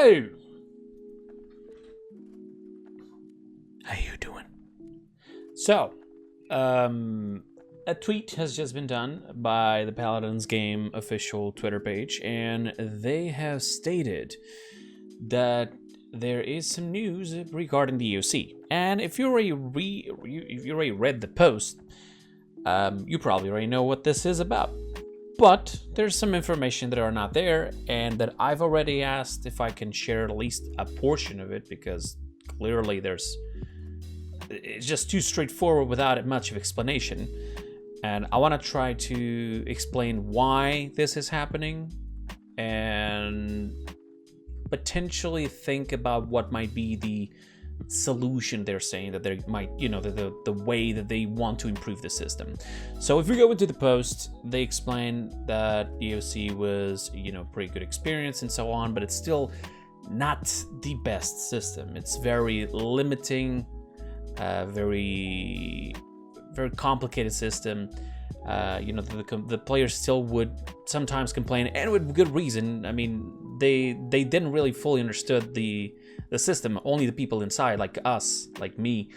Hello! How you doing? So, a tweet has just been done by the Paladins game official Twitter page, and they have stated that there is some news regarding the AOC. And if you already read the post, you probably already know what this is about. But there's some information that are not there, and that I've already asked if I can share at least a portion of it, because clearly it's just too straightforward without much of explanation. And I want to try to explain why this is happening and potentially think about what might be the solution they're saying that they might, the way that they want to improve the system. So if we go into the post, they explain that AOC was, pretty good experience and so on, but it's still not the best system. It's very limiting, very, very complicated system. The players still would sometimes complain, and with good reason. I mean, they didn't really fully understood the system. Only the people inside, like us, like me,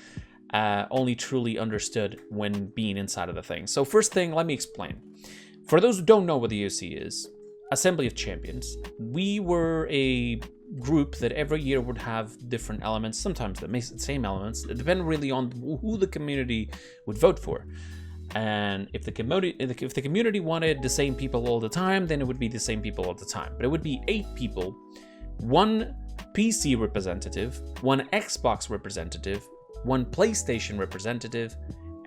only truly understood when being inside of the thing. So first thing, let me explain. For those who don't know what the AOC is, Assembly of Champions, we were a group that every year would have different elements, sometimes the same elements. It depended really on who the community would vote for. And if the community wanted the same people all the time, then it would be the same people all the time. But it would be 8 people, 1 PC representative, 1 Xbox representative, 1 PlayStation representative,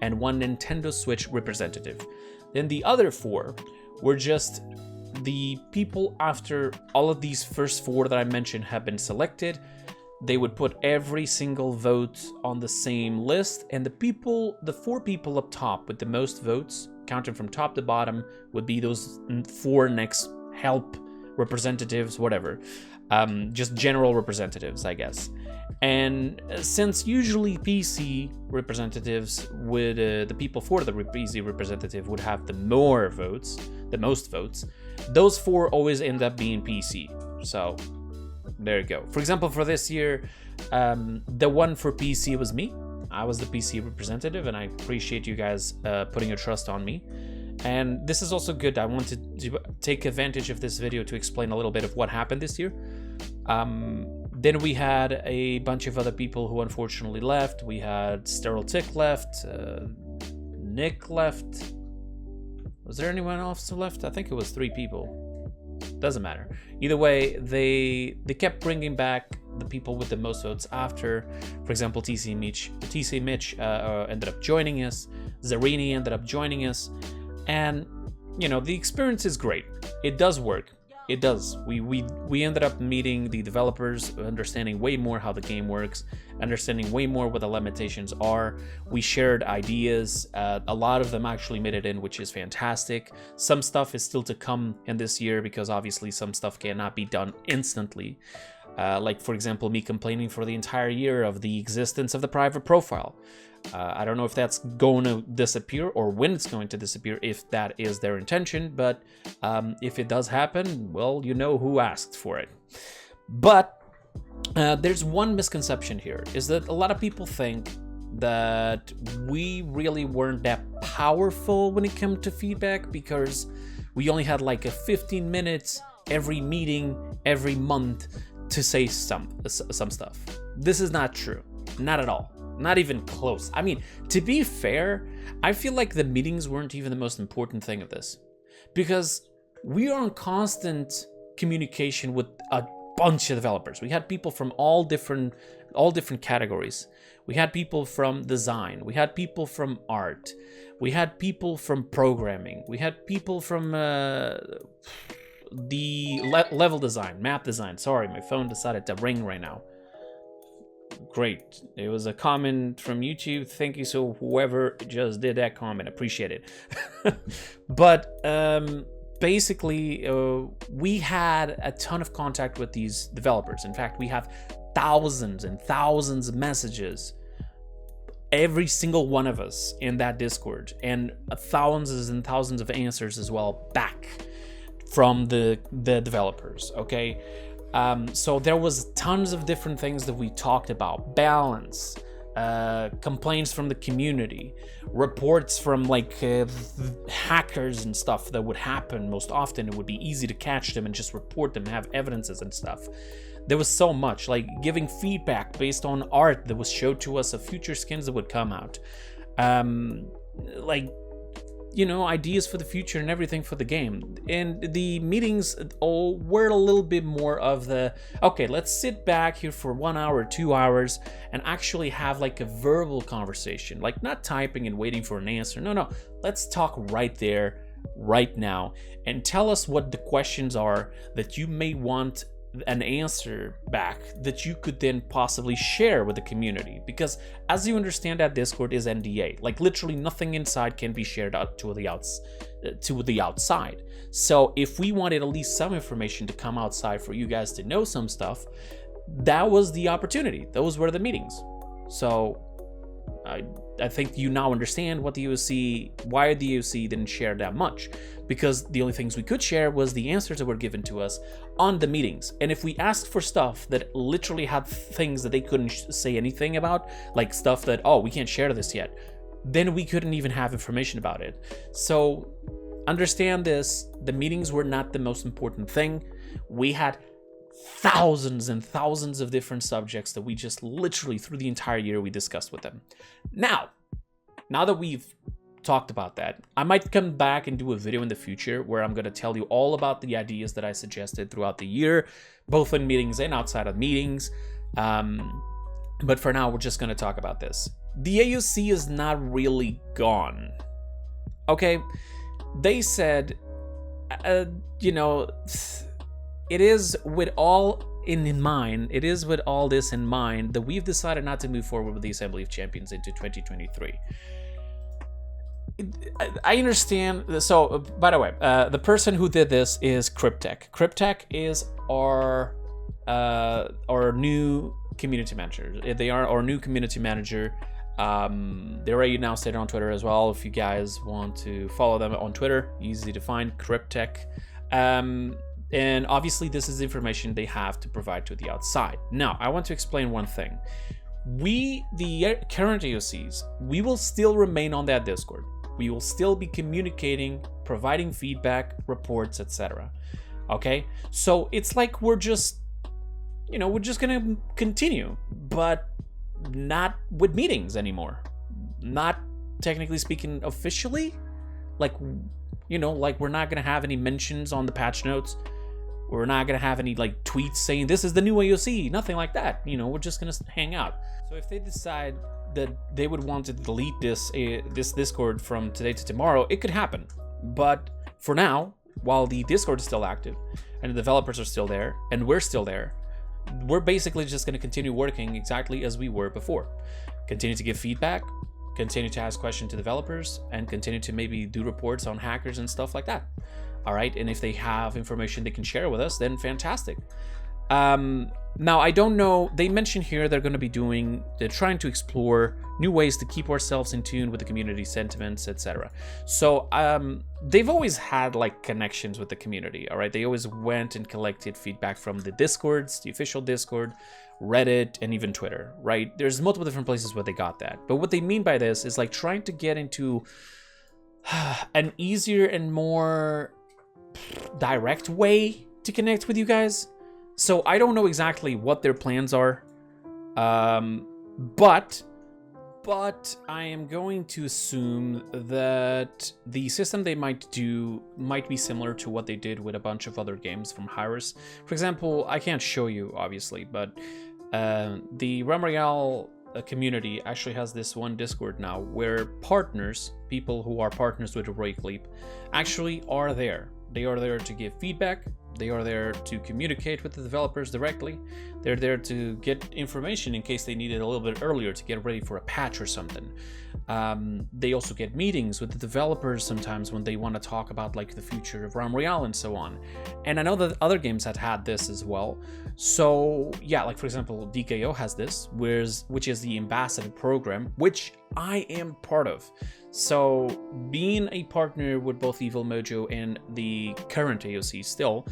and 1 Nintendo Switch representative. Then the other 4 were just the people after all of these first 4 that I mentioned have been selected. They would put every single vote on the same list, and the 4 people up top with the most votes, counting from top to bottom, would be those 4 next help representatives, whatever. Just general representatives, I guess. And since usually PC representatives would, the people for the PC representative would have the most votes, those 4 always end up being PC. So there you go. For example, for this year, the one for PC was me. I was the PC representative, and I appreciate you guys putting your trust on me. And this is also good. I wanted to take advantage of this video to explain a little bit of what happened this year. Then we had a bunch of other people who unfortunately left. We had Sterile Tick left, Nick left. Was there anyone else who left? I think it was 3 people. Doesn't matter. Either way, they kept bringing back the people with the most votes after. For example, TC Mitch ended up joining us. Zarini ended up joining us. And, the experience is great. It does work. It does. We ended up meeting the developers, understanding way more how the game works, understanding way more what the limitations are. We shared ideas. A lot of them actually made it in, which is fantastic. Some stuff is still to come in this year, because obviously some stuff cannot be done instantly. Like, for example, me complaining for the entire year of the existence of the private profile. I don't know if that's going to disappear or when it's going to disappear, if that is their intention, but if it does happen, well, you know who asked for it. But there's one misconception here, is that a lot of people think that we really weren't that powerful when it came to feedback, because we only had like a 15 minutes every meeting, every month to say some stuff. This is not true. Not at all. Not even close. I mean, to be fair, I feel like the meetings weren't even the most important thing of this, because we are in constant communication with a bunch of developers. We had people from all different categories. We had people from design. We had people from art. We had people from programming. We had people from level design, map design. Sorry, my phone decided to ring right now. Great. It was a comment from YouTube. Thank you. So whoever just did that comment, appreciate it. But basically, we had a ton of contact with these developers. In fact, we have thousands and thousands of messages, every single one of us in that Discord, and thousands and thousands of answers as well back from the developers. Okay. So there was tons of different things that we talked about. Balance, complaints from the community, reports from like hackers and stuff that would happen most often. It would be easy to catch them and just report them, have evidences and stuff. There was so much, like giving feedback based on art that was showed to us of future skins that would come out. Like, you know, ideas for the future and everything for the game. And the meetings all were a little bit more of the, okay, let's sit back here for 1 hour, 2 hours, and actually have like a verbal conversation, like not typing and waiting for an answer. No, let's talk right there, right now, and tell us what the questions are that you may want an answer back that you could then possibly share with the community, because as you understand, that Discord is NDA, like literally nothing inside can be shared out to the outside. So if we wanted at least some information to come outside for you guys to know some stuff, that was the opportunity. Those were the meetings. So I think you now understand what the AOC, why the AOC didn't share that much, because the only things we could share was the answers that were given to us on the meetings. And if we asked for stuff that literally had things that they couldn't say anything about, like stuff that, oh, we can't share this yet, then we couldn't even have information about it. So understand this, the meetings were not the most important thing. We had thousands and thousands of different subjects that we just literally through the entire year we discussed with them. Now that we've talked about that, I might come back and do a video in the future where I'm going to tell you all about the ideas that I suggested throughout the year, both in meetings and outside of meetings. But for now, we're just going to talk about this. The AOC is not really gone. Okay, they said, you know, it is with all this in mind that we've decided not to move forward with the Assembly of Champions into 2023. I understand. So, by the way, the person who did this is Cryptech. Cryptech is our new community manager. They are our new community manager. They're already now stated on Twitter as well. If you guys want to follow them on Twitter, easy to find, Cryptech. And obviously this is information they have to provide to the outside. Now, I want to explain one thing. We, the current AOCs, we will still remain on that Discord. We will still be communicating, providing feedback, reports, etc. Okay? So it's like we're just, you know, we're just gonna continue, but not with meetings anymore. Not technically speaking officially. Like, you know, like we're not gonna have any mentions on the patch notes. We're not gonna have any like tweets saying this is the new AOC, nothing like that. You know, we're just gonna hang out. So if they decide that they would want to delete this Discord from today to tomorrow, it could happen. But for now, while the Discord is still active and the developers are still there and we're still there, we're basically just gonna continue working exactly as we were before. Continue to give feedback, continue to ask questions to developers, and continue to maybe do reports on hackers and stuff like that. All right, and if they have information they can share with us, then fantastic. Now, I don't know, they mentioned here they're trying to explore new ways to keep ourselves in tune with the community sentiments, etc. So they've always had like connections with the community, all right? They always went and collected feedback from the Discords, the official Discord, Reddit, and even Twitter, right? There's multiple different places where they got that. But what they mean by this is like trying to get into an easier and more direct way to connect with you guys. So I don't know exactly what their plans are, but I am going to assume that the system they might do might be similar to what they did with a bunch of other games from Hyros. For example, I can't show you obviously, but the Realm Royale community actually has this one Discord now where partners, people who are partners with Heroic Leap, actually are there. They are there to give feedback. They are there to communicate with the developers directly. They're there to get information in case they need it a little bit earlier to get ready for a patch or something. They also get meetings with the developers sometimes when they want to talk about like the future of Realm Royale and so on. And I know that other games had this as well. So yeah, like for example, DKO has this, which is the ambassador program, which I am part of. So being a partner with both Evil Mojo and the current AOC still,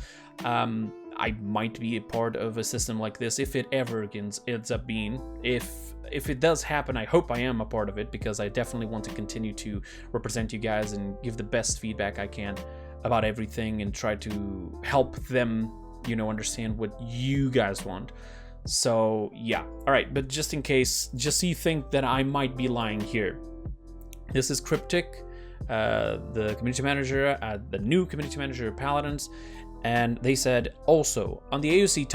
I might be a part of a system like this if it ever ends up being. If it does happen, I hope I am a part of it, because I definitely want to continue to represent you guys and give the best feedback I can about everything and try to help them, you know, understand what you guys want. So yeah, all right, but just in case, just so you think that I might be lying here, this is Cryptic, the community manager, the new community manager of Paladins, and they said, also, on the AOC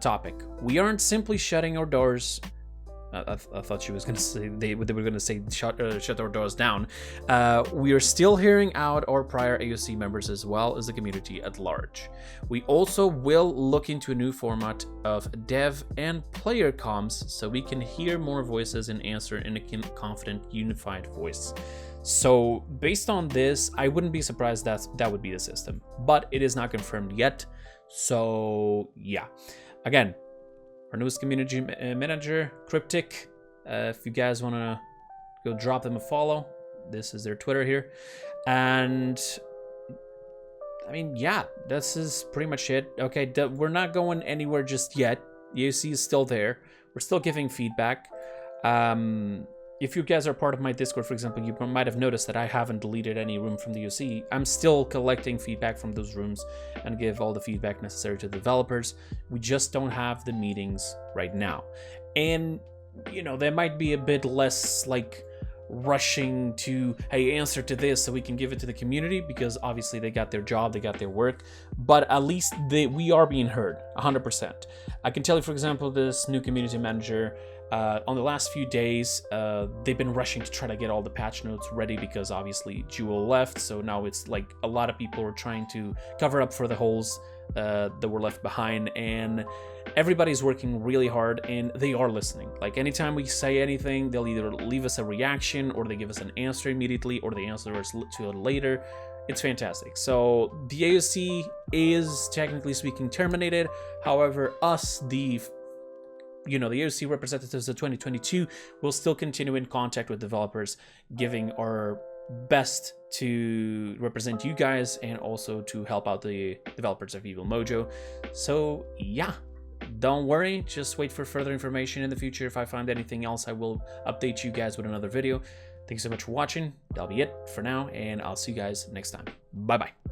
topic, we aren't simply shutting our doors. I thought she was going to say, they were going to say shut our doors down. We are still hearing out our prior AOC members as well as the community at large. We also will look into a new format of dev and player comms so we can hear more voices and answer in a confident, unified voice. So based on this, I wouldn't be surprised that would be the system, but it is not confirmed yet. So yeah, again, our newest community manager, Cryptic. If you guys want to go drop them a follow, this is their Twitter here. And I mean, yeah, this is pretty much it. Okay, we're not going anywhere just yet. The AOC is still there. We're still giving feedback. If you guys are part of my Discord, for example, you might have noticed that I haven't deleted any room from the AOC. I'm still collecting feedback from those rooms and give all the feedback necessary to the developers. We just don't have the meetings right now. And, you know, there might be a bit less, like, rushing to, hey, answer to this so we can give it to the community, because obviously they got their job, they got their work, but at least we are being heard 100%. I can tell you, for example, this new community manager, on the last few days, they've been rushing to try to get all the patch notes ready, because obviously Jewel left, so now it's like a lot of people are trying to cover up for the holes that were left behind, and everybody's working really hard, and they are listening. Like, anytime we say anything, they'll either leave us a reaction, or they give us an answer immediately, or they answer us to it later. It's fantastic. So the AOC is, technically speaking, terminated. However, us, the AOC representatives of 2022 will still continue in contact with developers, giving our best to represent you guys and also to help out the developers of Evil Mojo. So yeah, don't worry, just wait for further information in the future. If I find anything else, I will update you guys with another video. Thanks so much for watching. That'll be it for now, and I'll see you guys next time. Bye bye.